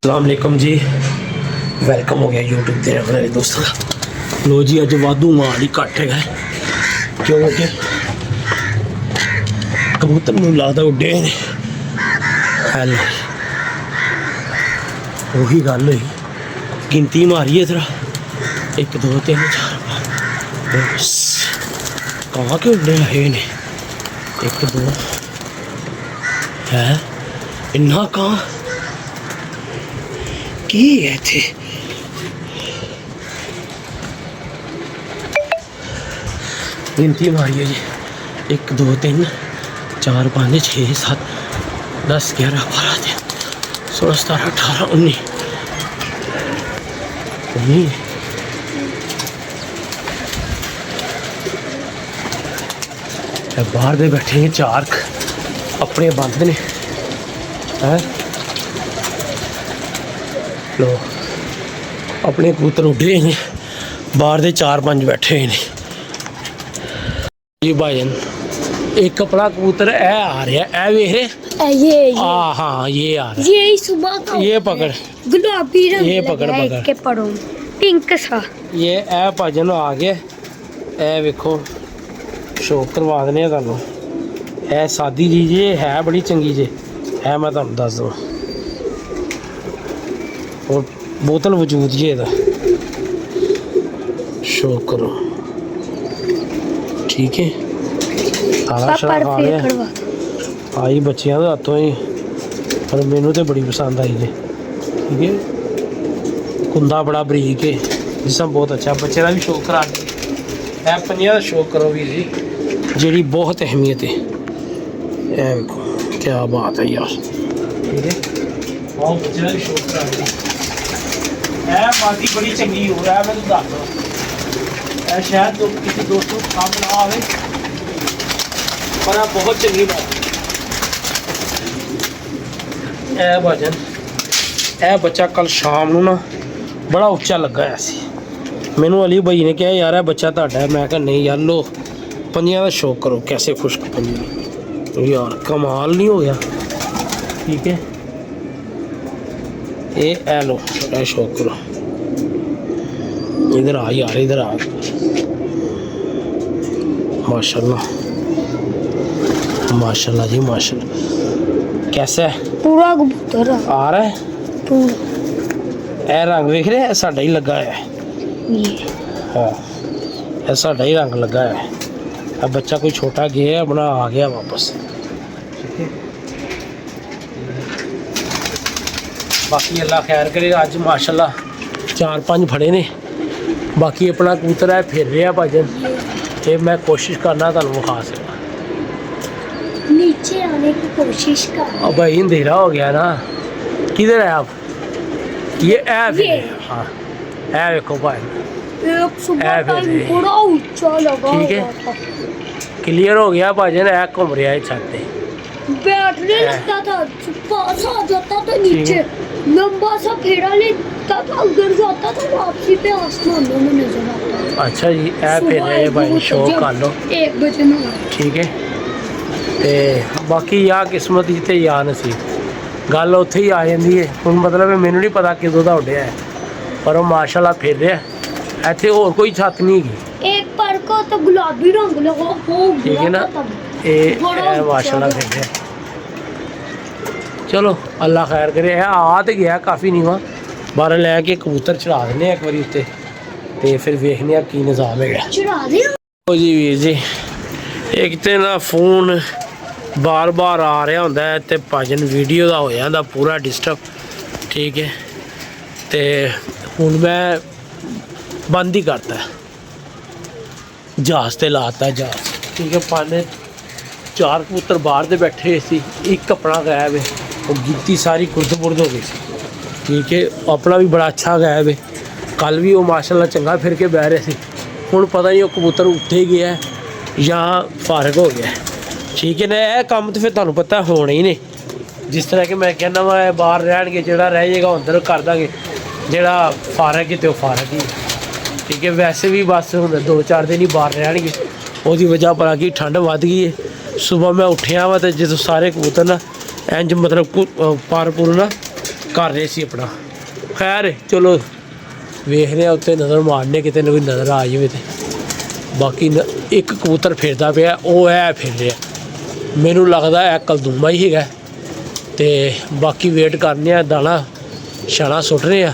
अस्सलाम वालेकुम जी, वेलकम हो गया यूट्यूब ते अपने दोस्तों का। लो जी अज वाधू माल ही घट है क्योंकि कबूतर मैनूं लगदा उड्डे ने। हेलो वही गल हुई, गिनती मारिए जरा 1 2 3 4 बस कहाँ के उड्डे आए ने 1 2 है इन्ना कहाँ की है थे। गिनती मारिए जी 1 2 3 4 5 6 7 10 11 12 16 17 18 19 बाहर दे बैठे हैं 4 अपने बंद ने हैं। लो अपने कबूतर उड्डे ने बाहर दे 4 5 बैठे ने जी भाईजन। एक अपना कबूतर ए आ रहा है वेख ये हाँ ये आ रहा है, ये सुबह का ये पकड़ गुलाबी रंग ये पकड़ पकड़ के पढ़ो पिंक सा ये ए भाजन आ गया। ए वेखो शो करवा देने तुहानू। ए सादी जी जे है बड़ी चंगी जे है, मैं तुहानू दस दूँ और बोतल वजूद जी एदा शो करो ठीक है। सारा शरा खा लिया आई बच्चियां दे हत्थों ही, पर मैनू तो बड़ी पसंद आई जे ठीक है। कुंदा बड़ा बरीक है जिसम बहुत अच्छा, बच्चे का भी शौक करा है पंजियां का शौक करो भी जी जी बहुत अहमियत है। ए देखो क्या बात है यार ठीक है, आओ बच्चे का भी शौक करा है बाती बड़ी चंगी हो रहा है। मैं तो दस दो ए शायद तो किसी दोस्तों को काम ना आवे पर बहुत चंगी बात है। भजन ए बच्चा कल शाम नू ना बड़ा उच्चा लगा है सी, मैनू अली भाई ने कहा यार बच्चा तुहाडा है, मैं कहा नहीं यार लो पंजियां का शौक करो। कैसे खुश्क पंजियां यार कमाल नहीं हो गया ठीक है। ये ए लो ए शौक करो, इधर आ यार इधर आ माशाल्लाह माशाल्लाह जी माशाल्लाह। कैसा है पूरा कबूतर आ रहा है पूरा ए रंग वेख रहे साडा ही लगा है ये हाँ ए साडा ही रंग लगा है। अब बच्चा कोई छोटा गया अपना आ गया वापस ठीक है। बाकी अल्लाह खैर करे। अज माशाल्लाह 4 5 फड़े ने, बाकी अपना कबूतर है फिर रहा भजन। ये मैं कोशिश करना तुहानू विखा सका। नीचे आने की कोशिश कर। अब भाई अंधेरा हो गया ना, किधर है आप? ये ऐ फिर हाँ ऐ देखो भाई एक सुबह ऐ फिर टाइम बड़ा ऊंचा लगा ठीक है। हुआ था। क्लियर हो गया भाजन, ऐ घूम रहा है छत पे बैठने लगता था पास आ जाता था नीचे, लंबा सा फेरा लेता था गिर जाता था वापसी पे आसमान में नजर आता था। अच्छा जी ऐ फिर रहे भाई शो कर लो 1 बजे में ठीक है। ते बाकी या किस्मत ही ते या नसीब गल उत्थे ही आ जाती है। हुण मतलब मैनू नहीं पता किदों दा उड्डिया है, पर वो माशाल्लाह फिर रहा। इत्थे होर कोई छत नहीं हैगी एक पर को तो गुलाबी रंग लगा हो ठीक है ना। ये माशाल्लाह फिर रहा। चलो अल्लाह खैर करे। आ तो गया काफ़ी नीवा, बारह लैके कबूतर चढ़ा देने एक बारी उत्ते ते फिर वेखने की निज़ाम है। चढ़ा दे जी वीर जी एक तो ना फोन बार बार आ रहा होंदा है ते भजन वीडियो का हो जाता पूरा डिस्टर्ब ठीक है। तो हुण मैं बंद ही करता जहाज ते लाता जहाज ठीक है। 5 4 कबूतर बाहर दे बैठे सी, एक अपना गायब है और गिनती सारी कुर्द बुर्द हो गई सी ठीक है। अपना भी बड़ा अच्छा गायब है, कल भी वो माशाल्लाह चंगा फिर के बह रहे थे। हुण पता नहीं वो कबूतर उत्थे गया या फारग हो गया ठीक है ना। यह काम तो फिर तुहानू पता होने ही ने, जिस तरह कि मैं कहना वा बाहर रहणगे जिहड़ा रह जाएगा अंदर कर देंगे, जिहड़ा फारग है तो फारग ही ठीक है। वैसे भी बस हुण 2 4 दिन ही बाहर रहणगे, उसकी वजह पर कि ठंड वध गई है। सुबह मैं उठिया वा तो जो सारे कबूतर ना इंज मतलब पर पुर ना ਕਰ ਰਹੇ ਸੀ ਆਪਣਾ। ਖੈਰ ਚਲੋ ਵੇਖਦੇ ਆ ਉੱਤੇ ਨਜ਼ਰ ਮਾਰਨੇ ਕਿਤੇ ਨਾ ਕੋਈ ਨਜ਼ਰ ਆ ਜਾਵੇ ਤੇ ਬਾਕੀ ਇੱਕ ਕਬੂਤਰ ਫਿਰਦਾ ਪਿਆ ਉਹ ਐ ਫਿਰ ਰਿਹਾ ਮੈਨੂੰ ਲੱਗਦਾ ਇਹ ਕਲਦੂਮਾ ਹੀ ਹੈਗਾ ਤੇ ਬਾਕੀ ਵੇਟ ਕਰਨੇ ਆ ਦਾਣਾ ਛਾਣਾ ਸੁੱਟ ਰਹੇ ਆ।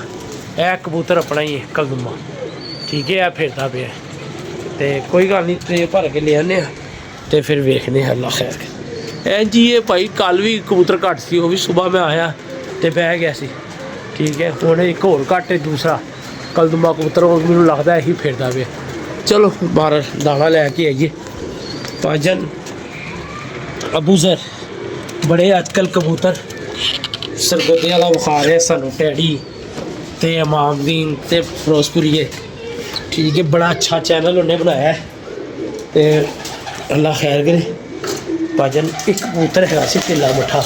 ਇਹ ਕਬੂਤਰ ਆਪਣਾ ਹੀ ਹੈ ਕਲਦੂਮਾ ਠੀਕ ਹੈ ਫਿਰਦਾ ਪਿਆ ਤੇ ਕੋਈ ਗੱਲ ਨਹੀਂ ਟਰੇ ਭਰ ਕੇ ਲੈ ਆਉਂਦੇ ਆ ਤੇ ਫਿਰ ਵੇਖਦੇ ਹਾਂ ਅੱਲਾ ਖੈਰ। ਐਂ ਜੀ ਇਹ ਭਾਈ ਕੱਲ੍ਹ ਵੀ ਕਬੂਤਰ ਘੱਟ ਸੀ ਉਹ ਵੀ ਸਵੇਰ ਮੈਂ ਆਇਆ ਤੇ ਬਹਿ ਗਿਆ ਸੀ ਠੀਕ ਹੈ। ਹੁਣ ਇੱਕ ਹੋਰ ਘੱਟ ਹੈ ਦੂਸਰਾ ਕਲਦੂਮਾ ਕਬੂਤਰ ਉਹ ਮੈਨੂੰ ਲੱਗਦਾ ਇਹੀ ਫਿਰਦਾ ਪਿਆ। ਚਲੋ ਬਾਹਰ ਦਾਣਾ ਲੈ ਕੇ ਆਈਏ। ਭਾਜਨ ਅਬੂਜ਼ਰ ਬੜੇ ਅੱਜ ਕੱਲ੍ਹ ਕਬੂਤਰ ਸਰਗੋਦੇ ਵਾਲਾ ਵਿਖਾ ਰਿਹਾ ਸਾਨੂੰ ਟੈਡੀ ਤੇ ਇਮਾਮਦੀਨ ਤੇ ਫਿਰੋਜ਼ਪੁਰੀਏ ਠੀਕ ਹੈ। ਬੜਾ ਅੱਛਾ ਚੈਨਲ ਉਹਨੇ ਬਣਾਇਆ ਤੇ ਅੱਲਾ ਖੈਰ ਕਰੇ। ਭਾਜਨ ਇੱਕ ਕਬੂਤਰ ਹੈਗਾ ਸੀ ਢਿੱਲਾ ਮੱਠਾ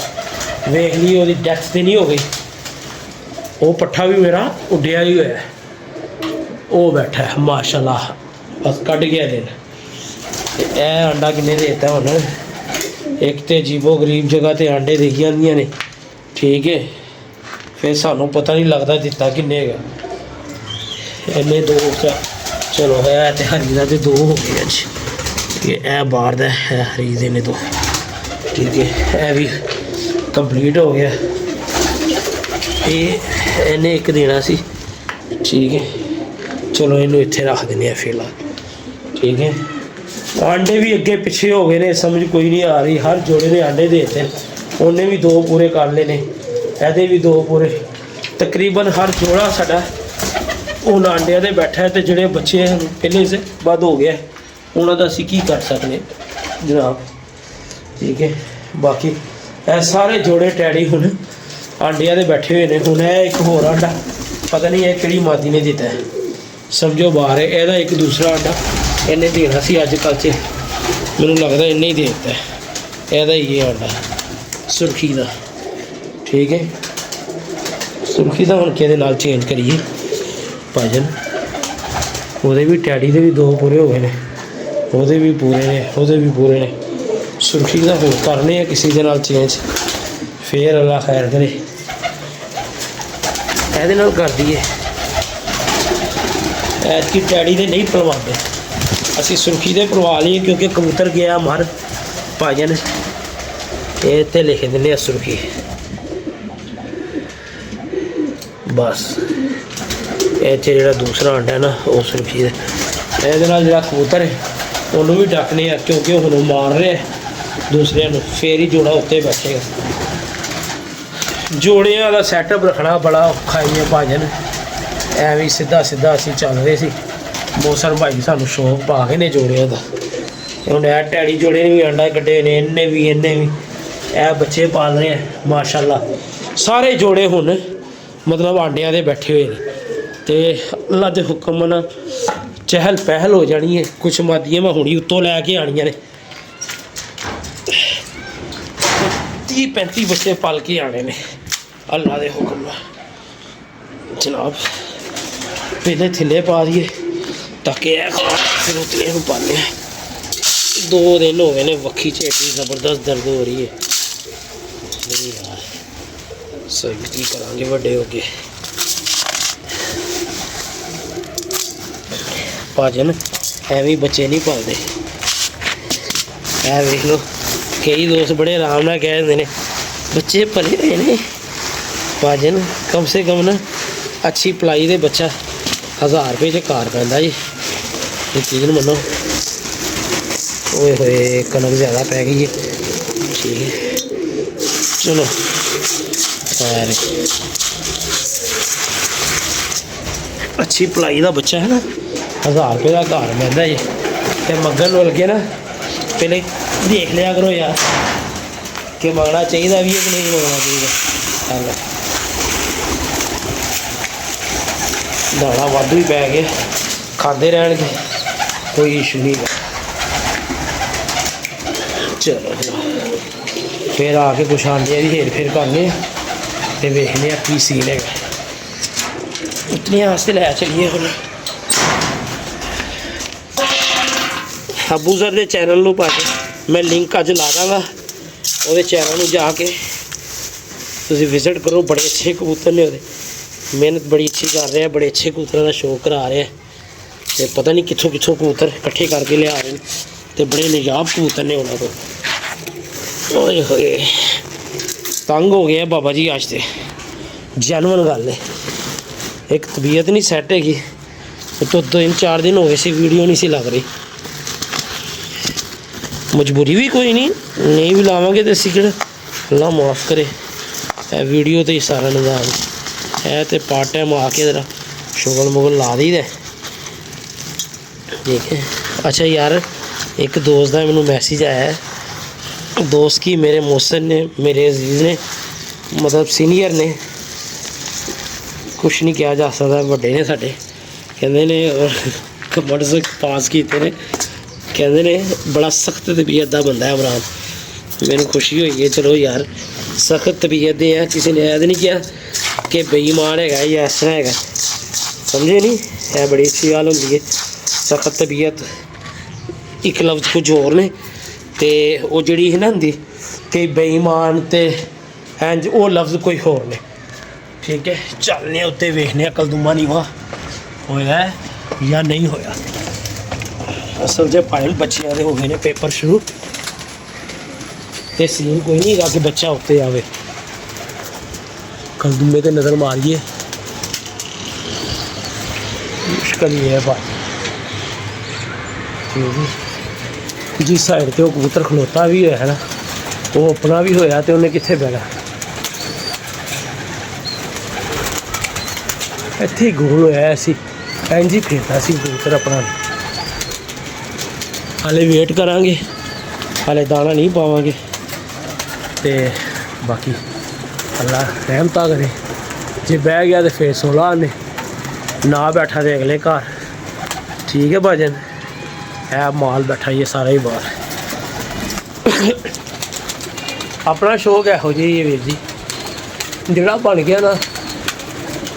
ਵੇਖ ਲਈ ਉਹਦੀ ਡੈਥ ਤੇ ਨਹੀਂ ਹੋ ਗਈ। ਉਹ ਪੱਠਾ ਵੀ ਮੇਰਾ ਉੱਡਿਆ ਹੀ ਹੋਇਆ ਉਹ ਬੈਠਾ ਹੈ ਮਾਸ਼ਾਅੱਲਾ ਬਸ ਕੱਢ ਗਿਆ ਦਿਨ। ਤੇ ਇਹ ਆਂਡਾ ਕਿੰਨੇ ਦੇ ਦਿੱਤਾ ਹੁਣ ਇੱਕ ਤੇ ਅਜੀਬੋ ਗਰੀਬ ਜਗ੍ਹਾ ਤੇ ਆਂਡੇ ਦੇਈ ਜਾਂਦੀਆਂ ਨੇ ਠੀਕ ਹੈ। ਫਿਰ ਸਾਨੂੰ ਪਤਾ ਨਹੀਂ ਲੱਗਦਾ ਦਿੱਤਾ ਕਿੰਨੇ ਹੈਗਾ ਇੰਨੇ ਦੋ ਚਲੋ ਹੈ ਤੇ ਹਰੀ ਦਾ ਤੇ ਦੋ ਹੋ ਗਏ ਅੱਜ ਇਹ ਬਾਹਰ ਦਾ ਹੈ ਹਰੀ ਦੇ ਨੇ ਦੋ ਠੀਕ ਹੈ। ਇਹ ਵੀ ਕੰਪਲੀਟ ਹੋ ਗਿਆ। ਇਹ ਇਹਨੇ ਇੱਕ ਦੇਣਾ ਸੀ ਠੀਕ ਹੈ। ਚਲੋ ਇਹਨੂੰ ਇੱਥੇ ਰੱਖ ਦਿੰਦੇ ਆ ਫਿਲਹਾਲ ਠੀਕ ਹੈ। ਆਂਡੇ ਵੀ ਅੱਗੇ ਪਿੱਛੇ ਹੋ ਗਏ ਨੇ ਸਮਝ ਕੋਈ ਨਹੀਂ ਆ ਰਹੀ। ਹਰ ਜੋੜੇ ਨੇ ਆਂਡੇ ਦੇ ਦਿੱਤੇ ਉਹਨੇ ਵੀ ਦੋ ਪੂਰੇ ਕਰ ਲਏ ਨੇ ਇਹਦੇ ਵੀ ਦੋ ਪੂਰੇ ਤਕਰੀਬਨ ਹਰ ਜੋੜਾ ਸਾਡਾ ਉਹ ਆਂਡਿਆਂ ਦੇ ਬੈਠਾ ਤੇ ਜਿਹੜੇ ਬੱਚੇ ਪਹਿਲੇ ਸੇ ਵੱਧ ਹੋ ਗਿਆ ਉਹਨਾਂ ਦਾ ਅਸੀਂ ਕੀ ਕਰ ਸਕਦੇ ਜਨਾਬ ਠੀਕ ਹੈ। ਬਾਕੀ ਇਹ ਸਾਰੇ ਜੋੜੇ ਟੈਡੀ ਹੁਣ ਆਂਡਿਆਂ ਦੇ ਬੈਠੇ ਹੋਏ ਨੇ। ਹੁਣ ਇਹ ਇੱਕ ਹੋਰ ਆਂਡਾ ਪਤਾ ਨਹੀਂ ਇਹ ਕਿਹੜੀ ਮਾਦੀ ਨੇ ਦਿੱਤਾ ਸਮਝੋ ਬਾਹਰ ਹੈ। ਇਹਦਾ ਇੱਕ ਦੂਸਰਾ ਆਂਡਾ ਇਹਨੇ ਦੇਣਾ ਸੀ ਅੱਜ ਕੱਲ੍ਹ 'ਚ ਮੈਨੂੰ ਲੱਗਦਾ ਇਹਨੇ ਹੀ ਦੇ ਦਿੱਤਾ ਇਹਦਾ ਹੀ ਇਹ ਆਂਡਾ ਸੁਰਖੀ ਦਾ ਠੀਕ ਹੈ। ਸੁਰਖੀ ਦਾ ਹੁਣ ਕਿਹਦੇ ਨਾਲ ਚੇਂਜ ਕਰੀਏ ਭਾਜਨ ਉਹਦੇ ਵੀ ਟੈਡੀ ਦੇ ਵੀ ਦੋ ਪੂਰੇ ਹੋ ਗਏ ਨੇ ਉਹਦੇ ਵੀ ਪੂਰੇ ਨੇ ਉਹਦੇ ਵੀ ਪੂਰੇ ਨੇ। ਸੁਰਖੀ ਦਾ ਹੋਰ ਕਰਨੇ ਆ ਕਿਸੇ ਦੇ ਨਾਲ ਚੇਂਜ ਫੇਰ ਅੱਲਾ ਖੈਰ ਕਰੇ ਇਹਦੇ ਨਾਲ ਕਰ ਦਈਏ। ਐਤਕੀ ਟੈਡੀ ਦੇ ਨਹੀਂ ਪਲਵਾਉਂਦੇ ਅਸੀਂ ਸੁਰਖੀ ਦੇ ਪਲਵਾ ਲਈਏ ਕਿਉਂਕਿ ਕਬੂਤਰ ਗਿਆ ਮਰ ਭਾਜਨ ਇਹ ਤੇ ਲਿਖ ਦਿੰਦੇ ਆ ਸੁਰਖੀ ਬਸ। ਇਹ 'ਚ ਜਿਹੜਾ ਦੂਸਰਾ ਆਂਡਾ ਨਾ ਉਹ ਸੁਰਖੀ ਦਾ ਇਹਦੇ ਨਾਲ ਜਿਹੜਾ ਕਬੂਤਰ ਹੈ ਉਹਨੂੰ ਵੀ ਡੱਕਨੇ ਆ ਕਿਉਂਕਿ ਉਹ ਹੁਣ ਮਾਰ ਰਿਹਾ ਦੂਸਰਿਆਂ ਨੂੰ ਫੇਰ ਹੀ ਜੋੜਾ ਉੱਤੇ ਬੈਠੇਗਾ। ਜੋੜਿਆਂ ਦਾ ਸੈਟਅਪ ਰੱਖਣਾ ਬੜਾ ਔਖਾ ਹੀ ਹੈ ਭਾਜਨ ਐਵੇਂ ਸਿੱਧਾ ਸਿੱਧਾ ਅਸੀਂ ਚੱਲ ਰਹੇ ਸੀ। ਮੌਸਮ ਭਾਈ ਸਾਨੂੰ ਸ਼ੌਕ ਪਾ ਕੇ ਨੇ ਜੋੜਿਆਂ ਦਾ। ਹੁਣ ਇਹ ਟੈਡੀ ਜੋੜੇ ਨੇ ਵੀ ਆਂਡਾ ਕੱਢੇ ਨੇ ਇਹਨੇ ਵੀ ਇਹ ਬੱਚੇ ਪਾਲ ਰਹੇ ਆ ਮਾਸ਼ਾਅੱਲਾ। ਸਾਰੇ ਜੋੜੇ ਹੁਣ ਮਤਲਬ ਆਂਡਿਆਂ ਦੇ ਬੈਠੇ ਹੋਏ ਨੇ ਤੇ ਅੱਲਾ ਦੇ ਹੁਕਮ ਨਾਲ ਚਹਿਲ ਪਹਿਲ ਹੋ ਜਾਣੀ ਹੈ। ਕੁਛ ਮਾਦੀਆਂ ਮੈਂ ਹੁਣੀ ਉੱਤੋਂ ਲੈ ਕੇ ਆਣੀਆਂ ਨੇ 30-35 ਬੱਚੇ ਪਾਲ ਕੇ ਆਣੇ ਨੇ ਅੱਲਾ ਦੇ ਹੁਕਮ ਨਾਲ ਜਨਾਬ। ਪਹਿਲੇ ਥੱਲੇ ਪਾ ਦਈਏ ਤਾਂ ਕਿ ਇਹ ਫਿਰ ਉਤਲੇ ਨੂੰ ਪਾਉਂਦੇ ਹਾਂ। 2 ਦਿਨ ਹੋ ਗਏ ਨੇ ਵੱਖੀ 'ਚ ਐਡੀ ਜ਼ਬਰਦਸਤ ਦਰਦ ਹੋ ਰਹੀ ਹੈ ਨਹੀਂ ਯਾਰ ਸਹੀ ਕੀ ਕਰਾਂਗੇ ਵੱਡੇ ਹੋ ਕੇ ਭਾਜਨ ਐਵੇਂ ਬੱਚੇ ਨਹੀਂ ਪਾਲਦੇ। ਇਹ ਵੇਖ ਲਓ ਕਈ ਦੋਸਤ ਬੜੇ ਆਰਾਮ ਨਾਲ ਕਹਿ ਦਿੰਦੇ ਨੇ ਬੱਚੇ ਭਲੇ ਹੋਏ ਨੇ ਭਾਜਨ ਕਮ ਸੇ ਕਮ ਨਾ ਅੱਛੀ ਪਲਾਈ ਦੇ ਬੱਚਾ 1000 ਰੁਪਏ 'ਚ ਕਾਰ ਪੈਂਦਾ ਜੀ ਯਕੀਨ ਮੰਨੋ। ਓਏ ਹੋਏ ਕਣਕ ਜ਼ਿਆਦਾ ਪੈ ਗਈ ਹੈ ਠੀਕ ਹੈ। ਚਲੋ ਖੈਰ ਅੱਛੀ ਪਲਾਈ ਦਾ ਬੱਚਾ ਹੈ ਨਾ 1000 ਰੁਪਏ ਦਾ ਘਰ ਪੈਂਦਾ ਜੀ ਤੇ ਮੰਗਣ ਨੂੰ ਲੱਗੇ ਨਾ ਪਹਿਲੇ ਦੇਖ ਲਿਆ ਕਰੋ ਯਾਰ ਕਿ ਮੰਗਣਾ ਚਾਹੀਦਾ ਵੀ ਹੈ ਕਿ ਨਹੀਂ ਮੰਗਣਾ ਚਾਹੀਦਾ। ਚੱਲ ਦਾਣਾ ਵਾਧੂ ਹੀ ਪੈ ਗਿਆ ਖਾਂਦੇ ਰਹਿਣਗੇ ਕੋਈ ਇਸ਼ੂ ਨਹੀਂ। ਚਲੋ ਫਿਰ ਆ ਕੇ ਕੁਛ ਆਂਡਿਆਂ ਦੀ ਹੇਰ ਫੇਰ ਕਰਨੇ ਤੇ ਵੇਖਦੇ ਆ ਕੀ ਸੀਨ ਹੈਗਾ। ਇਤਨੀਆਂ ਵਾਸਤੇ ਲੈ ਚਲੀਏ ਹੁਣ ਅਬੂਜ਼ਰ ਦੇ ਚੈਨਲ ਨੂੰ ਪਾ ਕੇ ਮੈਂ ਲਿੰਕ ਅੱਜ ਲਾ ਦਾਂਗਾ ਉਹਦੇ ਚੈਨਲ ਨੂੰ ਜਾ ਕੇ ਤੁਸੀਂ ਵਿਜ਼ਿਟ ਕਰੋ, ਬੜੇ ਅੱਛੇ ਕਬੂਤਰ ਨੇ ਉਹਦੇ, ਮਿਹਨਤ ਬੜੀ ਅੱਛੀ ਕਰ ਰਿਹਾ, ਬੜੇ ਅੱਛੇ ਕਬੂਤਰਾਂ ਦਾ ਸ਼ੌਕ ਕਰਾ ਰਿਹਾ ਤੇ ਪਤਾ ਨਹੀਂ ਕਿੱਥੋਂ ਕਿੱਥੋਂ ਕਬੂਤਰ ਇਕੱਠੇ ਕਰਕੇ ਲਿਆ ਰਹੇ ਨੇ ਤੇ ਬੜੇ ਨਜਾਬ ਕਬੂਤਰ ਨੇ ਉਹਨਾਂ ਕੋਲ। ਓਏ ਹੋਏ ਤੰਗ ਹੋ ਗਿਆ ਬਾਬਾ ਜੀ ਅੱਜ ਤੇ, ਜੈਨੂਅਨ ਗੱਲ ਹੈ। ਇੱਕ ਤਬੀਅਤ ਨਹੀਂ ਸੈੱਟ ਹੈਗੀ, तो 3-4 दिन हो गए सी वीडियो नहीं सी लग रही, मजबूरी भी कोई नहीं भी लावांगे तो असी किहड़ा, अल्लाह माफ़ करे। वीडियो तो ही सारा निजाम है तो पार्ट टाइम आके ज़रा शुगल मुगल ला दी दे, ठीक है। अच्छा यार एक दोस्त का मैनू मैसेज आया है, दोस्त की मेरे मोहसिन ने, मेरे अजीज़ ने, मतलब सीनियर ने, कुछ नहीं किया जा सकता, बड़े ने साडे, कहते ने कमर्स पास किए ने, कहते ने बड़ा सख्त तबीयत का बंदा है इमरान। मैंने खुशी हुई है, चलो यार सख्त तबीयत दे है, किसी ने ऐद नहीं किया कि बेईमान है या इस तरह है, समझे नहीं, है बड़ी अच्छी गल होंदी है। सख्त तबीयत एक लफ्ज़ कुछ होर ने ते वो जिहड़ी है ना होंदी कि बेईमान ते इंज वो लफ्ज़ कोई होर ने, ठीक है। चलने उत्ते वेखने कलदुमा नीवा होया या नहीं होया। असल जे फाइनल बच्चियां दे हो गए ने पेपर शुरू, ते सीन कोई नहीं कि बच्चा उत्ते आवे, कलदुमे ते नज़र मारिए, मुश्किल ही है भाई। जिस साइड ते वो कबूतर खलोता भी है ना, वो अपना भी होया ते उन्हें कित्थे बहना, इत्थे ही गोल होया ऐसी इंज ही फिरता सी कबूतर अपना। हाले वेट करांगे, हाले दाना नहीं पावांगे ते बाकी अल्लाह रहमता करे, जे बह गया तो फिर 16 आने, ना बैठा तो अगले घर, ठीक है भाजन। है माल बैठा ये सारा ही बाहर। अपना शौक इहो जिहा ही है वीर जी, जिहड़ा बन गया ना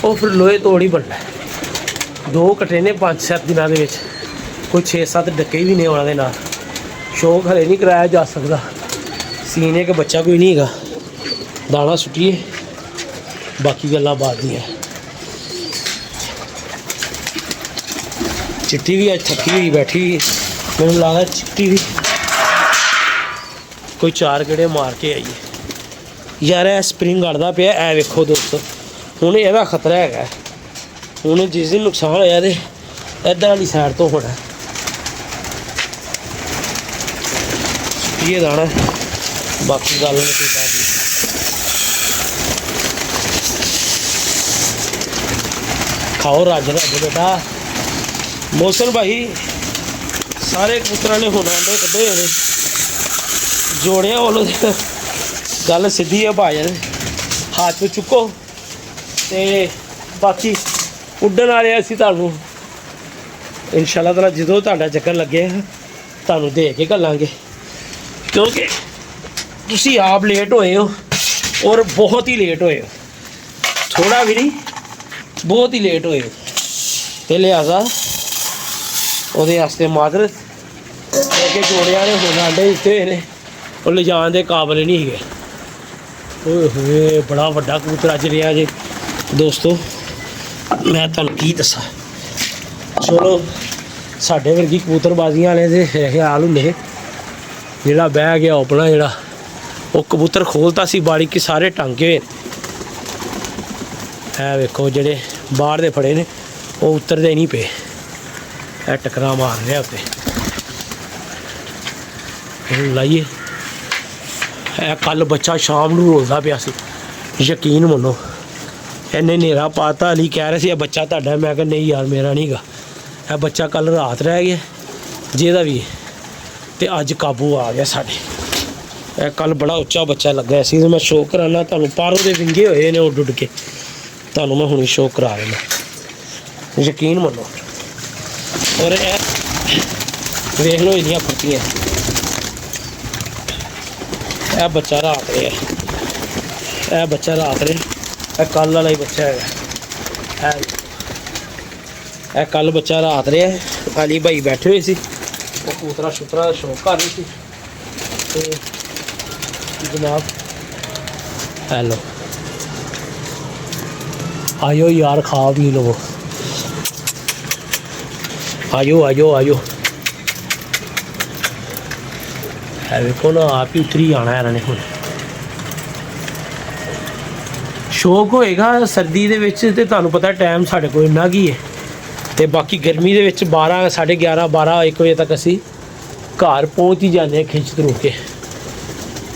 वो फिर लोहे तोड़ ही बनना है। 2 कटे ने 5-7 दिनों के विच, कोई 6-7 डके भी नहीं होना दे नाल। शौक हले नहीं कराया जा सकता, सीने के बच्चा कोई नहीं है, दाना सुट्टिए बाकी गल्लां बाद दी है। चिट्टी भी अज थकी हुई बैठी, मैंने लगता चिट्टी भी कोई 4 गेड़े मार के आई है यार। ए स्प्रिंग अड़दा पिया, ए वेखो दोस्तों, हुण एहदा खतरा है, हुण जिस दिन नुकसान होया ते इधर वाली साइड तो होना। ये दाना बाकी गल नहीं कोई बात नहीं। खाओ रज रज बेटा। मोहसिन भाई सारे कबूतरां ने हुण अंडे कड्ढे होए, जोड़िया वालों गल सीधी है भाजन, हाथ में चुको ते बाकी उड्डण वाले असीं तुहानूं इंशाअल्लाह ताला जदों तुहाडा चक्कर लगे तुहानूं दे के घल्लांगे, क्योंकि तुसीं आप लेट होए हो और बहुत ही लेट होए हो, थोड़ा भी नहीं बहुत ही लेट होए हो, ते लिहाजा ਉਹਦੇ ਵਾਸਤੇ ਮਾਜ਼ਰਤ ਕਿ ਜੋੜਿਆਂ ਨੇ ਹੁਣ ਆਂਡੇ ਦਿੱਤੇ ਹੋਏ ਨੇ, ਉਹ ਲਿਜਾਣ ਦੇ ਕਾਬਲ ਨਹੀਂ ਹੈਗੇ। ਓਏ ਹੋਏ ਬੜਾ ਵੱਡਾ ਕਬੂਤਰ ਅੱਜ ਰਿਹਾ ਜੇ ਦੋਸਤੋ, ਮੈਂ ਤੁਹਾਨੂੰ ਕੀ ਦੱਸਾਂ। ਚਲੋ ਸਾਡੇ ਵਰਗੀ ਕਬੂਤਰਬਾਜ਼ੀਆਂ ਵਾਲੇ ਦੇ ਖਿਆਲ ਹੁੰਦੇ, ਜਿਹੜਾ ਬਹਿ ਗਿਆ ਆਪਣਾ ਜਿਹੜਾ ਉਹ ਕਬੂਤਰ ਖੋਲਤਾ ਸੀ ਬਾੜੀ ਕਿ ਸਾਰੇ ਟਾਂਗੇ ਹੋਏ ਹੈ। ਵੇਖੋ ਜਿਹੜੇ ਬਾਹਰ ਦੇ ਫੜੇ ਨੇ ਉਹ ਉਤਰਦੇ ਨਹੀਂ ਪਏ, ਇਹ ਟਕਰਾ ਮਾਰ ਰਿਹਾ ਉੱਤੇ। ਹੁਣ ਲਾਈਏ, ਇਹ ਕੱਲ ਬੱਚਾ ਸ਼ਾਮ ਨੂੰ ਰੋਲਦਾ ਪਿਆ ਸੀ, ਯਕੀਨ ਮੰਨੋ ਇਹਨੇ ਹਨੇਰਾ ਪਾਤਾ। ਅਲੀ ਕਹਿ ਰਿਹਾ ਸੀ ਇਹ ਬੱਚਾ ਤੁਹਾਡਾ, ਮੈਂ ਕਿਹਾ ਨਹੀਂ ਯਾਰ ਮੇਰਾ ਨਹੀਂ ਗਾ, ਇਹ ਬੱਚਾ ਕੱਲ ਰਾਤ ਰਹਿ ਗਿਆ ਜਿਹਦਾ ਵੀ, ਤੇ ਅੱਜ ਕਾਬੂ ਆ ਗਿਆ ਸਾਡੇ। ਇਹ ਕੱਲ ਬੜਾ ਉੱਚਾ ਬੱਚਾ ਲੱਗਾ ਸੀ, ਤੇ ਮੈਂ ਸ਼ੋਅ ਕਰਾਉਣਾ ਤੁਹਾਨੂੰ, ਪਰ ਉਹਦੇ ਵਿੰਗੇ ਹੋਏ ਨੇ ਉੱਡ ਉੱਡ ਕੇ, ਤੁਹਾਨੂੰ ਮੈਂ ਹੁਣੇ ਸ਼ੋਅ ਕਰਾ ਦੇਣਾ, ਯਕੀਨ ਮੰਨੋ। और देख लो इनिया फुटियाँ, यह बच्चा रात रहा है, यह बच्चा रात रहे, यह कल वाला ही बच्चा है, यह कल बच्चा रात रहा है। अली भाई बैठे हुए सी, वो कबूतरा शुतरा शौक कर रही थी, तो जनाब हेलो ਆਇਓ ਯਾਰ ਖਾ ਪੀ ਲਵੋ, ਆਇਓ ਆਇਓ ਆਇਓ। ਹੈ ਵੇਖੋ ਨਾ ਆਪ ਹੀ ਉਤਰੀ ਆਣਾ ਇਹਨਾਂ ਨੇ ਹੁਣ। ਸ਼ੌਕ ਹੋਏਗਾ ਸਰਦੀ ਦੇ ਵਿੱਚ ਤੇ ਤੁਹਾਨੂੰ ਪਤਾ ਟਾਈਮ ਸਾਡੇ ਕੋਲ ਇੰਨਾ ਕੀ ਹੈ, ਤੇ ਬਾਕੀ ਗਰਮੀ ਦੇ ਵਿੱਚ 12 11:30 12 1 ਵਜੇ ਤੱਕ ਅਸੀਂ ਘਰ ਪਹੁੰਚ ਹੀ ਜਾਂਦੇ ਹਾਂ ਖਿੱਚ ਤਰੂ ਕੇ।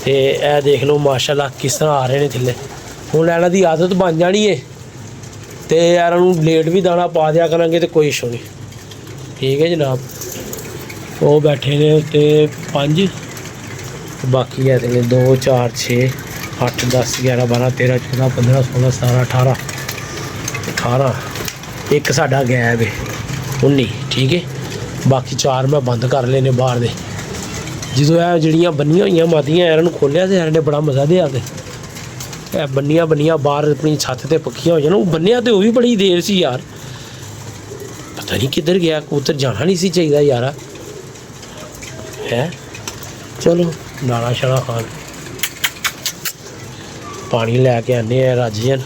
ਤੇ ਇਹ ਦੇਖ ਲਓ ਮਾਸ਼ਾਅੱਲਾ ਕਿਸ ਤਰ੍ਹਾਂ ਆ ਰਹੇ ਨੇ ਥੱਲੇ। ਹੁਣ ਇਹਨਾਂ ਦੀ ਆਦਤ ਬਣ ਜਾਣੀ ਹੈ ਤੇ ਇਹਨਾਂ ਨੂੰ ਲੇਟ ਵੀ ਦਾਣਾ ਪਾ ਦਿਆ ਕਰਾਂਗੇ ਤੇ ਕੋਈ ਇਸ਼ੂ ਨਹੀਂ। ਠੀਕ ਹੈ ਜਨਾਬ। ਉਹ ਬੈਠੇ ਨੇ ਉੱਤੇ 5, ਬਾਕੀ ਹੈ ਤੇ 2 4 6 8 10 11 12 13 14 15 16 17 18 18 ਇੱਕ ਸਾਡਾ ਗੈਬ ਹੈ 19। ਠੀਕ ਹੈ, ਬਾਕੀ 4 ਮੈਂ ਬੰਦ ਕਰ ਲਏ ਨੇ ਬਾਹਰ ਦੇ। ਜਦੋਂ ਇਹ ਜਿਹੜੀਆਂ ਬੰਨੀਆਂ ਹੋਈਆਂ ਮਾਦੀਆਂ ਇਹਨਾਂ ਨੂੰ ਖੋਲ੍ਹਿਆ ਤੇ ਇਹਨਾਂ ਨੇ ਬੜਾ ਮਜ਼ਾ ਦਿਆ। ਤੇ ਇਹ ਬੰਨੀਆਂ ਬਾਹਰ ਆਪਣੀ ਛੱਤ ਤੇ ਪੱਕੀਆਂ ਹੋ ਜਾਣ। ਉਹ ਬੰਨਿਆ ਤੇ ਉਹ ਵੀ ਬੜੀ ਦੇਰ ਸੀ ਯਾਰ, ਪਤਾ ਨਹੀਂ ਕਿੱਧਰ ਗਿਆ ਕਬੂਤਰ। ਜਾਣਾ ਨਹੀਂ ਸੀ ਚਾਹੀਦਾ ਯਾਰ ਹੈ। ਚਲੋ ਨਾਲਾ ਛਾਲਾ ਖਾਣ ਪਾਣੀ ਲੈ ਕੇ ਆਨੇ ਆ ਰਾਜੀਨ।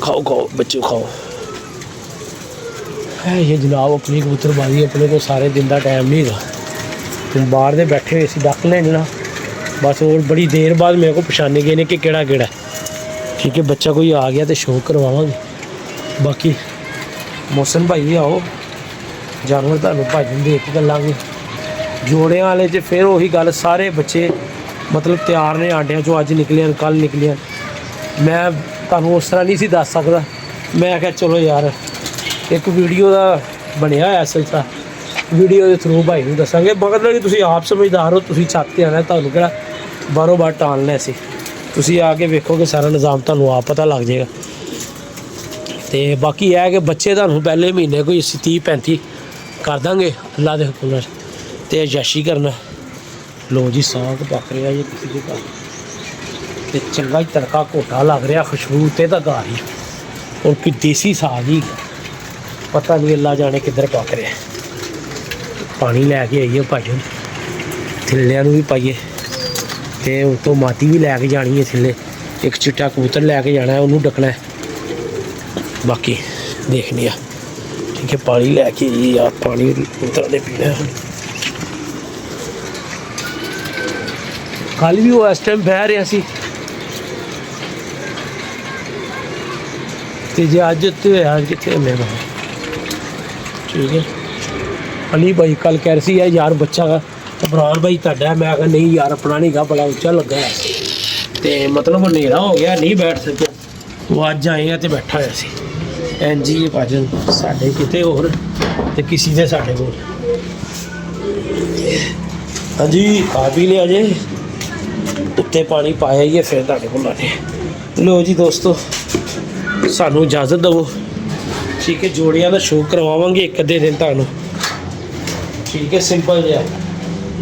ਖਾਓ ਖਾਓ ਬੱਚੋ ਖਾਓ। है ये जनाब अपनी कबूतरबाजी। अपने को सारे दिन का टाइम नहीं था, हम बाहर दे बैठे हुए सी डक लेने ना बस। और बड़ी देर बाद मेरे को पछाने गए ने कि केड़ा केड़ा। ठीक है, बच्चा कोई आ गया तो शो करवावांगे। बाकी मोहसिन भाई भी आओ, जानवर तुहानूं भाजन देख के गल्लांगे। जोड़ियां वाले च फिर वही गल, सारे बच्चे मतलब तैयार ने आंडियां चों, अज निकले कल निकले। मैं तुहानूं उस तरह नहीं सी दस सकदा। मैं आख्या चलो यार एक वीडियो का बनया है सिलसिला, वीडियो के थ्रू भाई नूं दसांगे। मतलब कि तुसीं आप समझदार हो, तुसीं छत ते आना, तुहानूं किहड़ा बारों बार टालना सी। तुसीं आके वेखोगे सारा निज़ाम तुहानूं आप पता लग जाएगा। तो बाकी यह है कि बच्चे तुहानूं पहले महीने कोई 30-35 कर देंगे अल्लाह के हुक्म नाल। ते अय्याशी करना। लो जी साग पक रहा जी किसी के घर, ते चंगा ही तड़का घोटा लग रहा, खुशबू ते तक आ रही। और कोई देसी साग ही पता नहीं अल्लाह जाने किधर पक रहा। पानी लैके आइए भाजन, थिल्लियां भी पाइए, तो उतों माती भी लैके जानी है थिल्ले। एक चिट्टा कबूतर लैके जाना है, उन्होंने डकना है। बाकी देखने आ। ठीक है, पानी लैके आइए यार, पानी कबूतर ने पीना है। कल भी वो इस टाइम बह रहा सी, ते जे अज तो अज कितने मेरा। ठीक है, अली भाई कल कह रही है यार बच्चा इमरान भाई तुहाडा। मैं कहा नहीं यार अपना नहीं गा, बड़ा उच्चा लगा है, तो मतलब हनेरा हो गया नहीं बैठ सके। वो अज आए हैं तो बैठा होया सी। एन जी भाजन साडे किते होर ते किसी दे साडे कोल। हाँ जी खा पी लिया जे, उत्ते पानी पाया ही है, फिर तुहाडे कोल आने। लो जी दोस्तों सानू इजाजत दवो। ठीक है, जोड़ियां का शो करवावांगे एक अद्धे दिन तुहानूं। ठीक है, सिंपल जिहा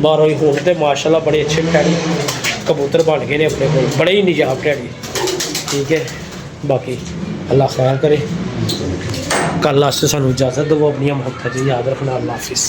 12 ही होने ते माशाल्लाह बड़े अच्छे टैडी कबूतर बन गए ने अपने को, बड़े ही निजाब टैडी। ठीक है, बाकी अल्लाह खैर करे। कल आस्ते सानू इजाजत दवो, अपनी मोहब्बत याद रखना। अल्लाह हाफिज़।